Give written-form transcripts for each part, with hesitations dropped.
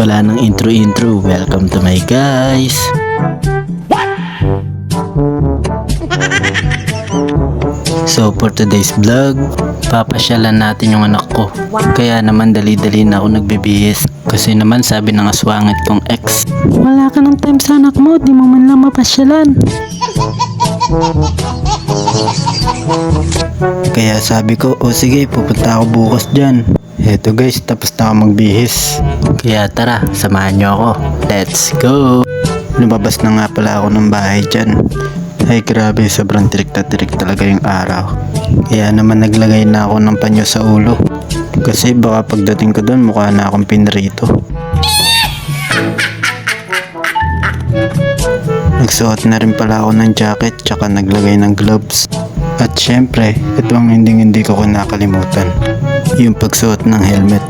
Wala nang intro. Welcome to my guys. So for today's vlog, papasyalan natin yung anak ko. Kaya naman dali-dali na ako nagbibihis. Kasi naman sabi ng aswangit kong ex, wala ka ng time sa anak mo, di mo man lang mapasyalan. Kaya sabi ko, o sige, pupunta ako bukas dyan. Eto guys, tapos na ako magbihis. Kaya tara, samahan nyo ako. Let's go! Lumabas na nga pala ako ng bahay dyan. Ay grabe, sobrang tirik na tirik talaga yung araw. Kaya naman naglagay na ako ng panyo sa ulo. Kasi baka pagdating ko doon, mukha na akong pinrito. Nagsuot na rin pala ako ng jacket, tsaka naglagay ng gloves. At syempre, ito ang hindi ko nakalimutan. Yung pagsuot ng helmet.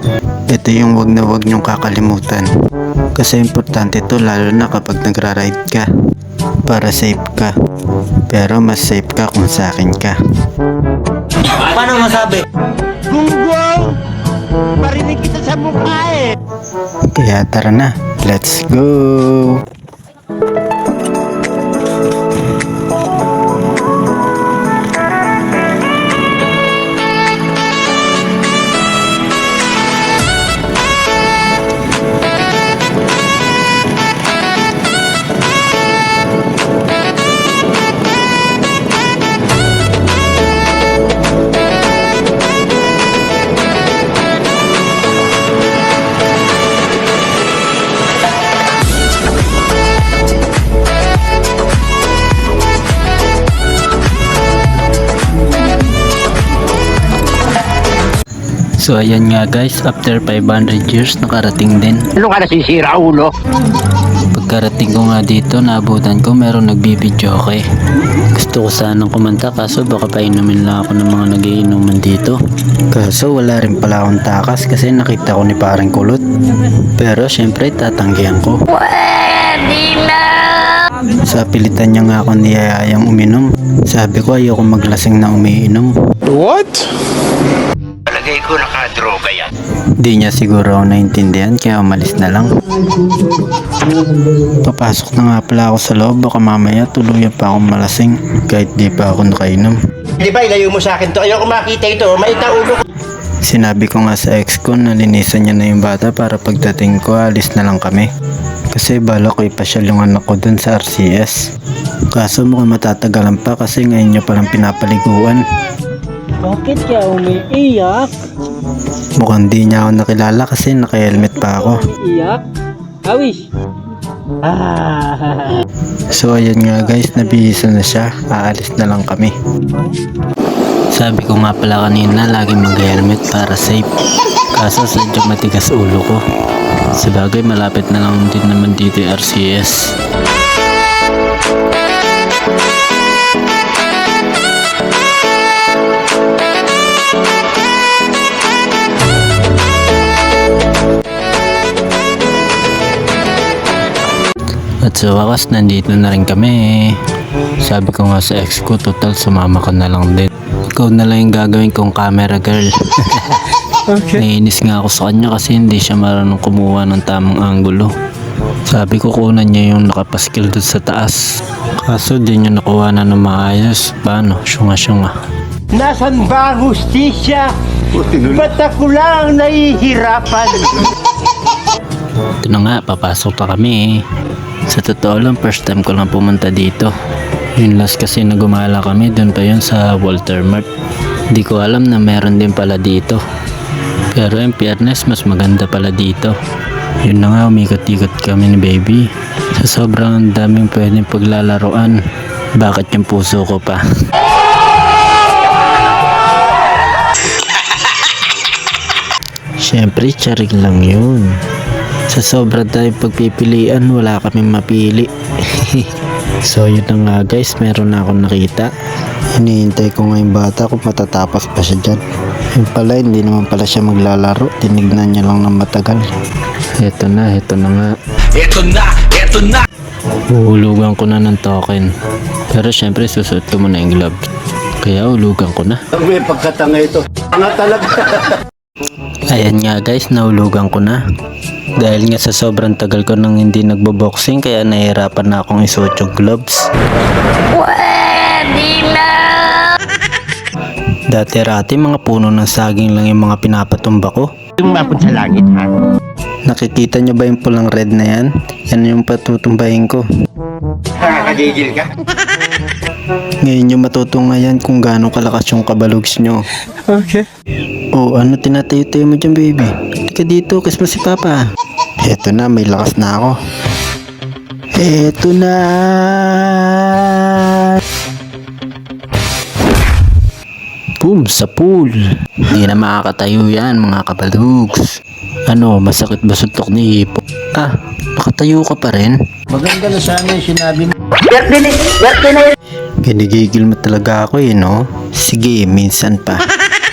Ito yung wag na wag nyong kakalimutan. Kasi importante to lalo na kapag nagra-ride ka. Para safe ka. Pero mas safe ka kung sa akin ka. Paano masabi? Gunggong! Parinig kita sa mukha eh! Kaya tara na, let's go! So ayan nga guys, after 500 years nakarating din. Ano ka nasisira ulo? Pagkarating ko nga dito, naabutan ko meron nagbibidyoke. Gusto ko sanang kumanta kaso baka painumin lang ako ng mga nagiinuman dito. Kaso wala rin pala akong takas kasi nakita ko ni parang kulot. Pero syempre tatanggihan ko. Pwede na! Sa pilitan niya nga ako niyayayang uminom. Sabi ko ayoko maglasing na umiinom. What? Palagay ko nakadroga yan. Di niya siguro ako naintindihan kaya umalis na lang. Papasok na nga pala ako sa loob, baka mamaya tuluyan pa akong malasing kahit di pa ako nakainom. Di ba ilayo mo sa akin to? Ayoko makita ito. Maita ulo ko. Sinabi ko nga sa ex ko na linisan niya na yung bata para pagdating ko alis na lang kami. Kasi bala ko ipasyal yung anak ko dun sa RCS. Kaso mukhang matatagalan pa kasi ngayon niya palang pinapaliguan. Bakit kaya umiiyak? Mukhang di niya ako nakilala kasi naka-helmet pa ako. Iyak? Awis? So ayan nga guys, nabihisa na siya. Aalis na lang kami. Sabi ko nga pala kanina, lagi mag-helmet para safe. Kaso sadyang matigas ulo ko. Sabagay malapit na lang din naman dito yung RCS. At sa wakas, nandito na rin kami. Sabi ko nga sa ex ko, total sumama ka na lang din. Ikaw na lang yung gagawin kong camera girl. Okay. Naiinis nga ako sa kanya kasi hindi siya marunong kumuha ng tamang anggulo. Sabi ko kunan niya yung nakapaskil doon sa taas. Kaso di niya nakuha na ng maayos. Paano? Syunga-syunga. Nasaan ba ang hustisya? Ba't ako lang nahihirapan? Ito na nga, papasok pa kami. Sa totoo lang, first time ko lang pumunta dito. Yung last kasi na gumala kami, doon pa yun sa Walter Mart. Hindi ko alam na meron din pala dito. Pero in fairness, mas maganda pala dito. Yun na nga, umikot-ikot kami ni baby. Sa sobrang daming pwedeng paglalaroan. Bakit yung puso ko pa? Siyempre, charing lang yun. Sa sobrang tayong pagpipilian, wala kaming mapili. So yun na nga guys, meron na akong nakita. Hinihintay ko nga yung bata kung matatapos pa siya dyan. Yung pala, hindi naman pala siya maglalaro. Tinignan niya lang ng matagal. Ito na nga. Ito na! Uhulugan ko na ng token. Pero syempre susuot ko muna yung glove. Kaya hulugan ko na. May pagkatanga ito. Tanga talaga. Ayan nga guys, nahulugan ko na. Dahil nga sa sobrang tagal ko nang hindi nagbo-boxing, kaya nahihirapan na akong isuot yung gloves. Dati-rati mga puno ng saging lang yung mga pinapatumba ko. Yung mapun sa langit, ha? Nakikita nyo ba yung pulang red na yan? Yan yung patutumbahin ko. Nakakagigil ka? Ngayon nyo matutungayan kung gaano kalakas yung kabalugs nyo. Okay. Oh, ano tinatayo-tayo mo dyan, baby? Halika dito, kiss mo si Papa. Eto na, may lakas na ako. Eto na. Boom, sa pool. Hindi na makakatayo yan, mga kabalugs. Ano, masakit ba suntok ni Hipo? Ah, nakatayo ka pa rin? Maganda na sana yung sinabi mo. Ginigigil mo talaga ako no? Sige, minsan pa.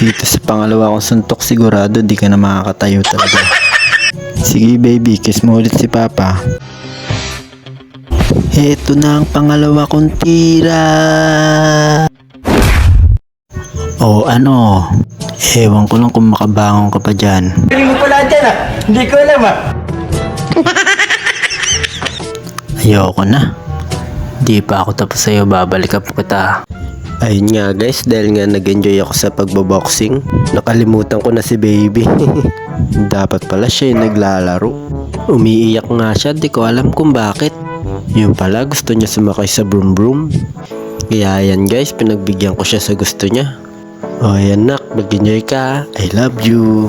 Dito sa pangalawa kong suntok sigurado di ka na makakatayo talaga. Sige baby, kiss mo ulit si Papa. Eto na ang pangalawa kong tira. O ano? Ewan ko lang kung makabangon ka pa dyan. Hindi mo pala dyan, ha? Hindi ko alam, ha? Ayoko na. Di pa ako tapos sa'yo, babalik po kita. Ayun nga guys, dahil nga nag-enjoy ako sa pagboboxing, nakalimutan ko na si baby. Dapat pala siya yung naglalaro. Umiiyak nga siya, di ko alam kung bakit. Yun pala, gusto niya sumakay sa broom broom. Kaya yan guys, pinagbigyan ko siya sa gusto niya. O ayan nak, mag-enjoy ka. I love you.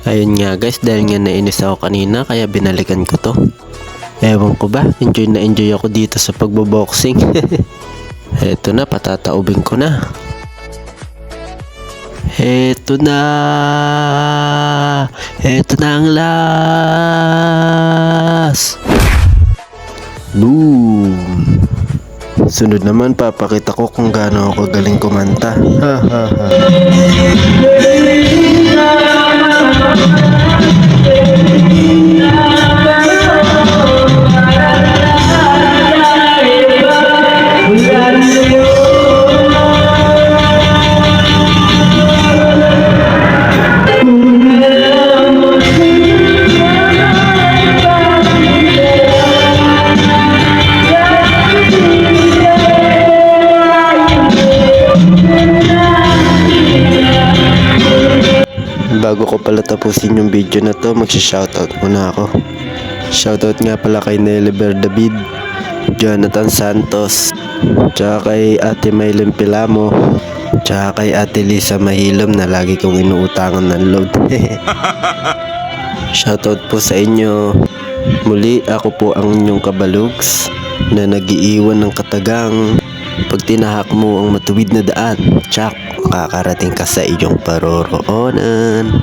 Ayun nga guys, dahil nga nainis ako kanina kaya binalikan ko to. Ewan ko ba, enjoy na enjoy ako dito sa pagboboxing. Eto na, patataubin ko na. Eto na. Eto na ang last. Boom. Sunod naman, papakita ko kung gaano ako galing kumanta. Ha ha ha. Bago ko pala tapusin yung video na to, magsha-shoutout muna ako. Shoutout nga pala kay Neliber David, Jonathan Santos, tsaka kay Ate Maylin Pilamo, tsaka kay Ate Lisa Mahilom na lagi kong inuutangan ng load. Shoutout po sa inyo. Muli, ako po ang inyong kabalugs na nag-iiwan ng katagang. Pag tinahak mo ang matuwid na daan, tsak, makakarating ka sa iyong paroroonan.